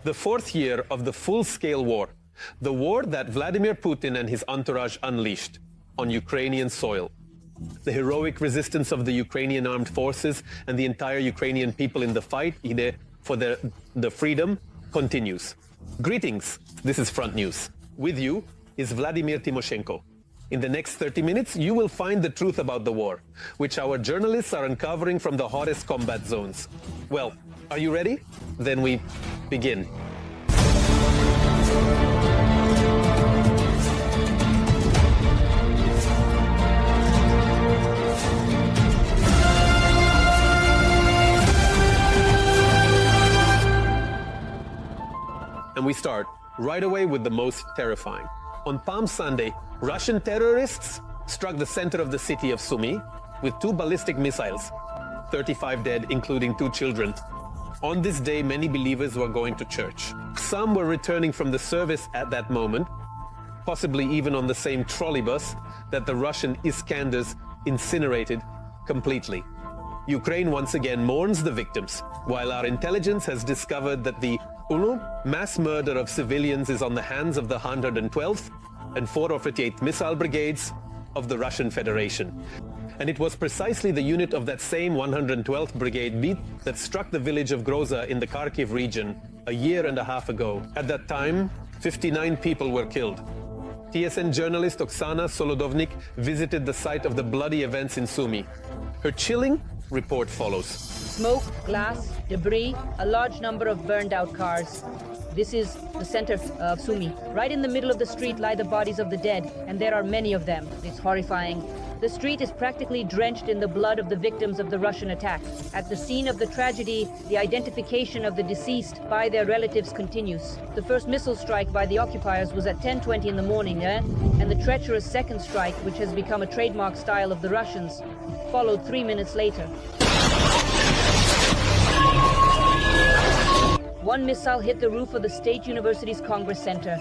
The fourth year of the full-scale war, the war that Vladimir Putin and his entourage unleashed on Ukrainian soil. The heroic resistance of the Ukrainian Armed Forces and the entire Ukrainian people in the fight for the freedom continues. Greetings, this is Front News. With you is Vladimir Timoshenko. In the next 30 minutes, you will find the truth about the war, which our journalists are uncovering from the hottest combat zones. Well, are you ready? Then we begin. And we start right away with the most terrifying. On Palm Sunday, Russian terrorists struck the center of the city of Sumy with 2 ballistic missiles, 35 dead, including 2 children. On this day, many believers were going to church. Some were returning from the service at that moment, possibly even on the same trolley bus that the Russian Iskanders incinerated completely. Ukraine once again mourns the victims, while our intelligence has discovered that the mass murder of civilians is on the hands of the 112th and 458th Missile Brigades of the Russian Federation. And it was precisely the unit of that same 112th Brigade beat that struck the village of Groza in the Kharkiv region a year and a half ago. At that time, 59 people were killed. TSN journalist Oksana Solodovnik visited the site of the bloody events in Sumy. Her chilling report follows. Smoke, glass, debris, a large number of burned-out cars. This is the center of Sumy. Right in the middle of the street lie the bodies of the dead, and there are many of them. It's horrifying. The street is practically drenched in the blood of the victims of the Russian attack. At the scene of the tragedy, the identification of the deceased by their relatives continues. The first missile strike by the occupiers was at 10:20 in the morning, and the treacherous second strike, which has become a trademark style of the Russians, followed 3 minutes later. One missile hit the roof of the State University's Congress Center.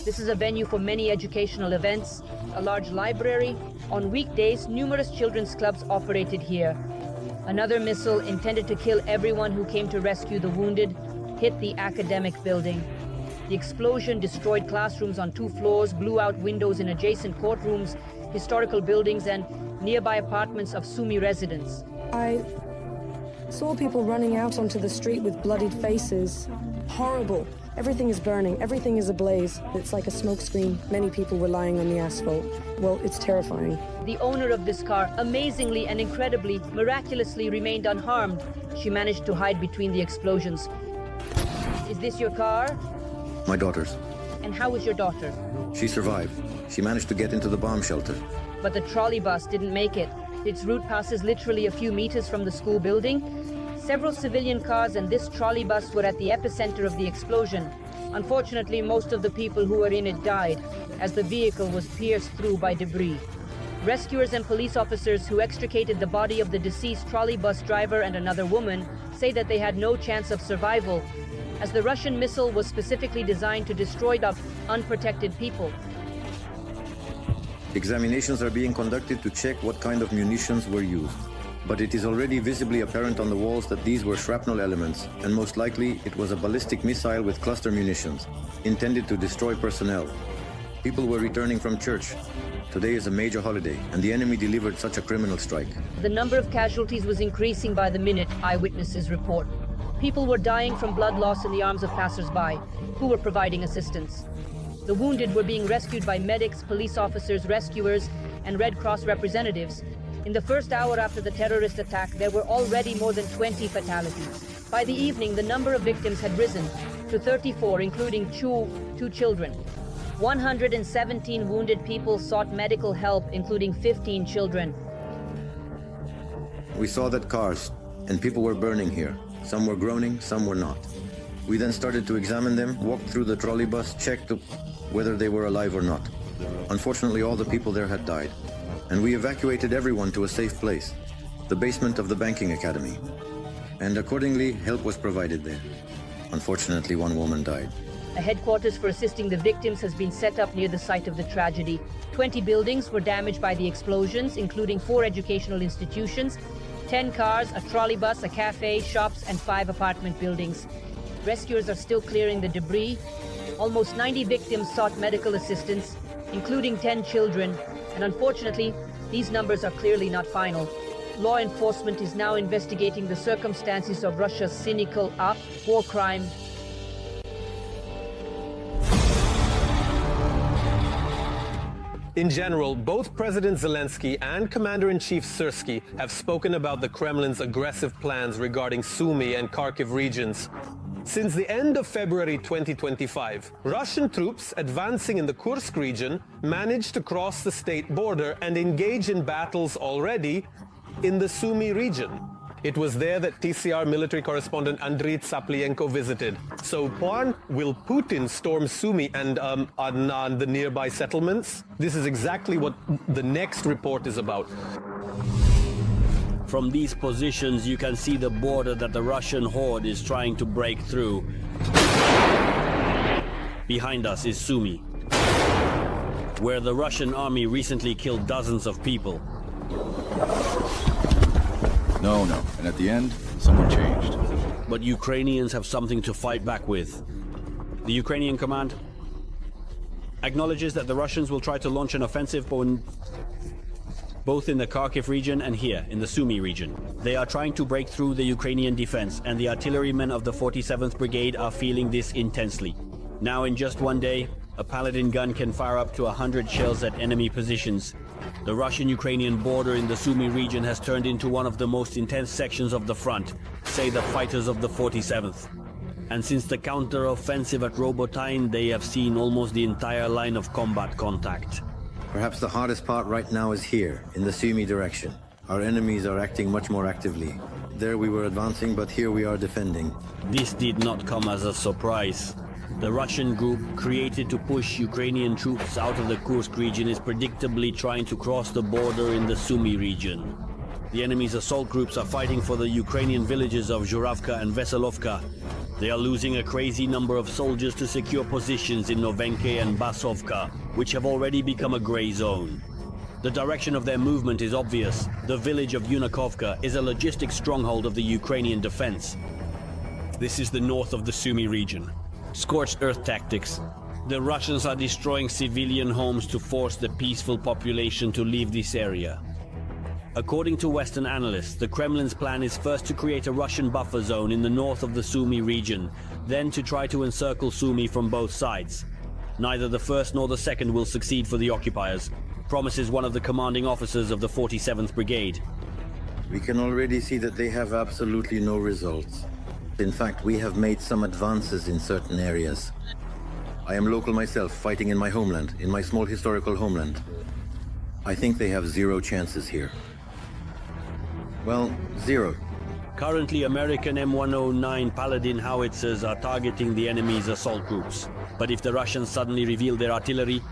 This is a venue for many educational events, a large library. On weekdays, numerous children's clubs operated here. Another missile intended to kill everyone who came to rescue the wounded hit the academic building. The explosion destroyed classrooms on 2 floors, blew out windows in adjacent courtrooms, historical buildings, and nearby apartments of Sumy residents. I saw people running out onto the street with bloodied faces. Horrible. Everything is burning. Everything is ablaze. It's like a smoke screen. Many people were lying on the asphalt. Well, it's terrifying. The owner of this car, amazingly and incredibly, miraculously remained unharmed. She managed to hide between the explosions. Is this your car? My daughter's. And how is your daughter? She survived. She managed to get into the bomb shelter. But the trolley bus didn't make it. Its route passes literally a few meters from the school building. Several civilian cars and this trolley bus were at the epicenter of the explosion. Unfortunately, most of the people who were in it died, as the vehicle was pierced through by debris. Rescuers and police officers who extricated the body of the deceased trolley bus driver and another woman say that they had no chance of survival, as the Russian missile was specifically designed to destroy the unprotected people. Examinations are being conducted to check what kind of munitions were used. But it is already visibly apparent on the walls that these were shrapnel elements, and most likely it was a ballistic missile with cluster munitions, intended to destroy personnel. People were returning from church. Today is a major holiday, and the enemy delivered such a criminal strike. The number of casualties was increasing by the minute, eyewitnesses report. People were dying from blood loss in the arms of passers-by, who were providing assistance. The wounded were being rescued by medics, police officers, rescuers, and Red Cross representatives. In the first hour after the terrorist attack, there were already more than 20 fatalities. By the evening, the number of victims had risen to 34, including two children. 117 wounded people sought medical help, including 15 children. We saw that cars and people were burning here. Some were groaning, some were not. We then started to examine them, walked through the trolley bus, checked whether they were alive or not. Unfortunately, all the people there had died. And we evacuated everyone to a safe place, the basement of the banking academy. And accordingly, help was provided there. Unfortunately, one woman died. A headquarters for assisting the victims has been set up near the site of the tragedy. 20 buildings were damaged by the explosions, including 4 educational institutions, 10 cars, a trolley bus, a cafe, shops, and 5 apartment buildings. Rescuers are still clearing the debris. Almost 90 victims sought medical assistance, including 10 children, and unfortunately, these numbers are clearly not final. Law enforcement is now investigating the circumstances of Russia's cynical war crime. In general, both President Zelensky and Commander-in-Chief Syrsky have spoken about the Kremlin's aggressive plans regarding Sumy and Kharkiv regions. Since the end of February 2025, Russian troops advancing in the Kursk region managed to cross the state border and engage in battles already in the Sumy region. It was there that TCR military correspondent Andriy Tsaplienko visited. So, Juan, will Putin storm Sumy and the nearby settlements? This is exactly what the next report is about. From these positions, you can see the border that the Russian horde is trying to break through. Behind us is Sumy, where the Russian army recently killed dozens of people. No. And at the end, someone changed. But Ukrainians have something to fight back with. The Ukrainian command acknowledges that the Russians will try to launch an offensive both in the Kharkiv region and here, in the Sumy region. They are trying to break through the Ukrainian defense, and the artillerymen of the 47th Brigade are feeling this intensely. Now, in just one day, a Paladin gun can fire up to 100 shells at enemy positions. The Russian-Ukrainian border in the Sumy region has turned into one of the most intense sections of the front, say the fighters of the 47th. And since the counteroffensive at Robotyne, they have seen almost the entire line of combat contact. Perhaps the hardest part right now is here, in the Sumy direction. Our enemies are acting much more actively. There we were advancing, but here we are defending. This did not come as a surprise. The Russian group created to push Ukrainian troops out of the Kursk region is predictably trying to cross the border in the Sumy region. The enemy's assault groups are fighting for the Ukrainian villages of Zhuravka and Veselovka. They are losing a crazy number of soldiers to secure positions in Novenke and Basovka, which have already become a gray zone. The direction of their movement is obvious. The village of Yunakovka is a logistic stronghold of the Ukrainian defense. This is the north of the Sumy region. Scorched earth tactics. The Russians are destroying civilian homes to force the peaceful population to leave this area. According to Western analysts, the Kremlin's plan is first to create a Russian buffer zone in the north of the Sumy region, then to try to encircle Sumy from both sides. Neither the first nor the second will succeed for the occupiers, promises one of the commanding officers of the 47th Brigade. We can already see that they have absolutely no results. In fact, we have made some advances in certain areas. I am local myself, fighting in my homeland, in my small historical homeland. I think they have zero chances here. Well, zero. Currently, American M109 Paladin howitzers are targeting the enemy's assault groups. But if the Russians suddenly reveal their artillery,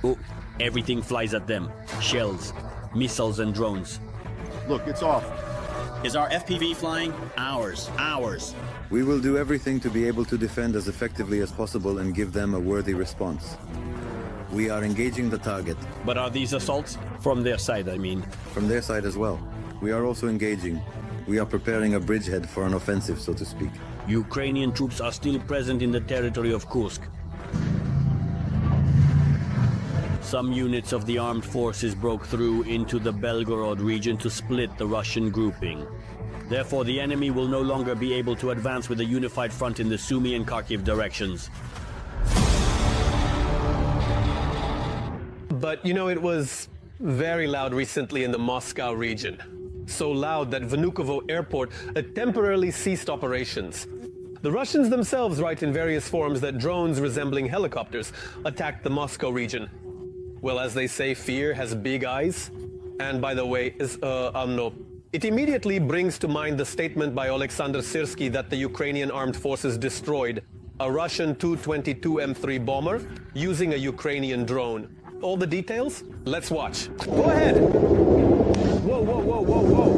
everything flies at them. Shells, missiles and drones. Look, it's off. Is our FPV flying? Ours. We will do everything to be able to defend as effectively as possible and give them a worthy response. We are engaging the target. But are these assaults? From their side, I mean. From their side as well. We are also engaging. We are preparing a bridgehead for an offensive, so to speak. Ukrainian troops are still present in the territory of Kursk. Some units of the armed forces broke through into the Belgorod region to split the Russian grouping. Therefore, the enemy will no longer be able to advance with a unified front in the Sumy and Kharkiv directions. But you know, it was very loud recently in the Moscow region. So loud that Vnukovo airport temporarily ceased operations. The Russians themselves write in various forums that drones resembling helicopters attacked the Moscow region. Well, as they say, fear has big eyes. And by the way, it immediately brings to mind the statement by Alexander Syrsky that the Ukrainian Armed Forces destroyed a Russian Tu-22 M3 bomber using a Ukrainian drone. All the details? Let's watch. Go ahead! Whoa.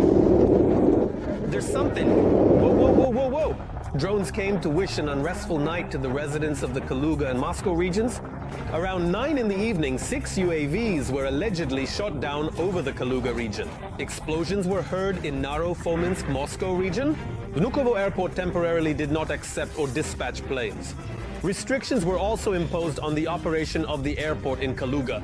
There's something. Whoa. Drones came to wish an unrestful night to the residents of the Kaluga and Moscow regions. Around 9 in the evening, 6 UAVs were allegedly shot down over the Kaluga region. Explosions were heard in Naro-Fominsk, Moscow region. Vnukovo Airport temporarily did not accept or dispatch planes. Restrictions were also imposed on the operation of the airport in Kaluga.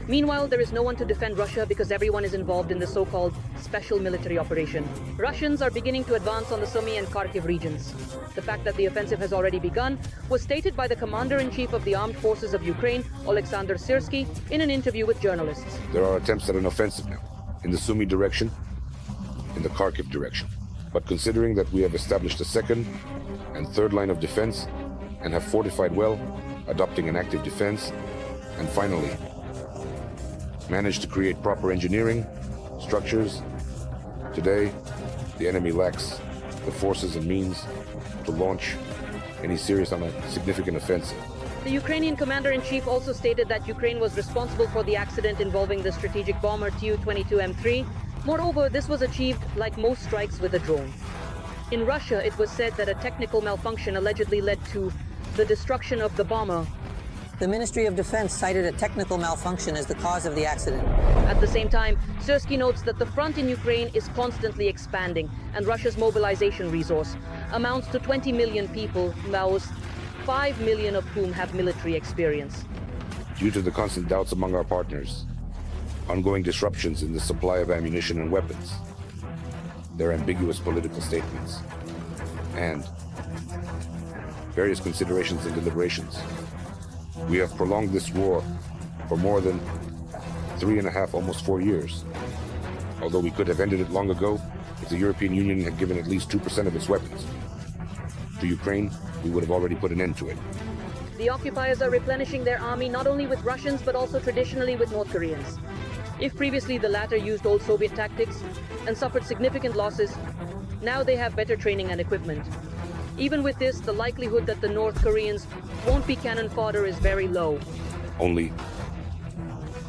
Meanwhile, there is no one to defend Russia because everyone is involved in the so-called special military operation. Russians are beginning to advance on the Sumy and Kharkiv regions. The fact that the offensive has already begun was stated by the Commander-in-Chief of the Armed Forces of Ukraine, Oleksandr Syrsky, in an interview with journalists. There are attempts at an offensive now, in the Sumy direction, in the Kharkiv direction. But considering that we have established a second and third line of defense and have fortified well, adopting an active defense, and finally, managed to create proper engineering, structures, today, the enemy lacks the forces and means to launch any serious on a significant offensive. The Ukrainian commander-in-chief also stated that Ukraine was responsible for the accident involving the strategic bomber Tu-22M3. Moreover, this was achieved like most strikes with a drone. In Russia, it was said that a technical malfunction allegedly led to the destruction of the bomber. The Ministry of Defense cited a technical malfunction as the cause of the accident. At the same time, Syrsky notes that the front in Ukraine is constantly expanding, and Russia's mobilization resource amounts to 20 million people, most 5 million of whom have military experience. Due to the constant doubts among our partners, ongoing disruptions in the supply of ammunition and weapons, their ambiguous political statements, and various considerations and deliberations, we have prolonged this war for more than 3.5, almost 4 years. Although we could have ended it long ago if the European Union had given at least 2% of its weapons to Ukraine, we would have already put an end to it. The occupiers are replenishing their army not only with Russians but also traditionally with North Koreans. If previously the latter used old Soviet tactics and suffered significant losses, now they have better training and equipment. Even with this, the likelihood that the North Koreans won't be cannon fodder is very low. Only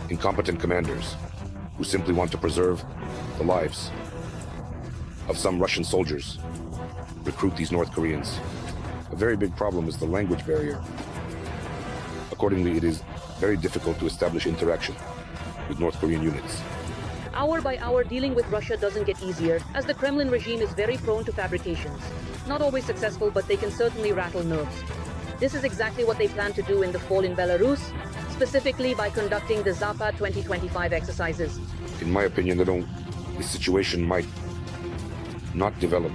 incompetent commanders who simply want to preserve the lives of some Russian soldiers recruit these North Koreans. A very big problem is the language barrier. Accordingly, it is very difficult to establish interaction with North Korean units. Hour by hour, dealing with Russia doesn't get easier, as the Kremlin regime is very prone to fabrications. Not always successful, but they can certainly rattle nerves. This is exactly what they plan to do in the fall in Belarus, specifically by conducting the Zapad 2025 exercises. In my opinion, the situation might not develop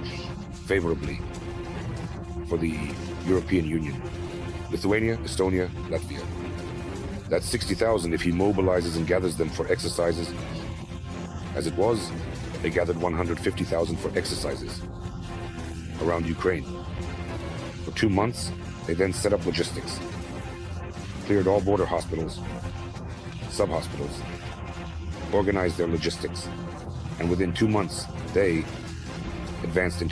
favorably for the European Union. Lithuania, Estonia, Latvia. That's 60,000 if he mobilizes and gathers them for exercises. As it was, they gathered 150,000 for exercises around Ukraine. For 2 months, they then set up logistics, cleared all border hospitals, sub-hospitals, organized their logistics, and within 2 months, they advanced into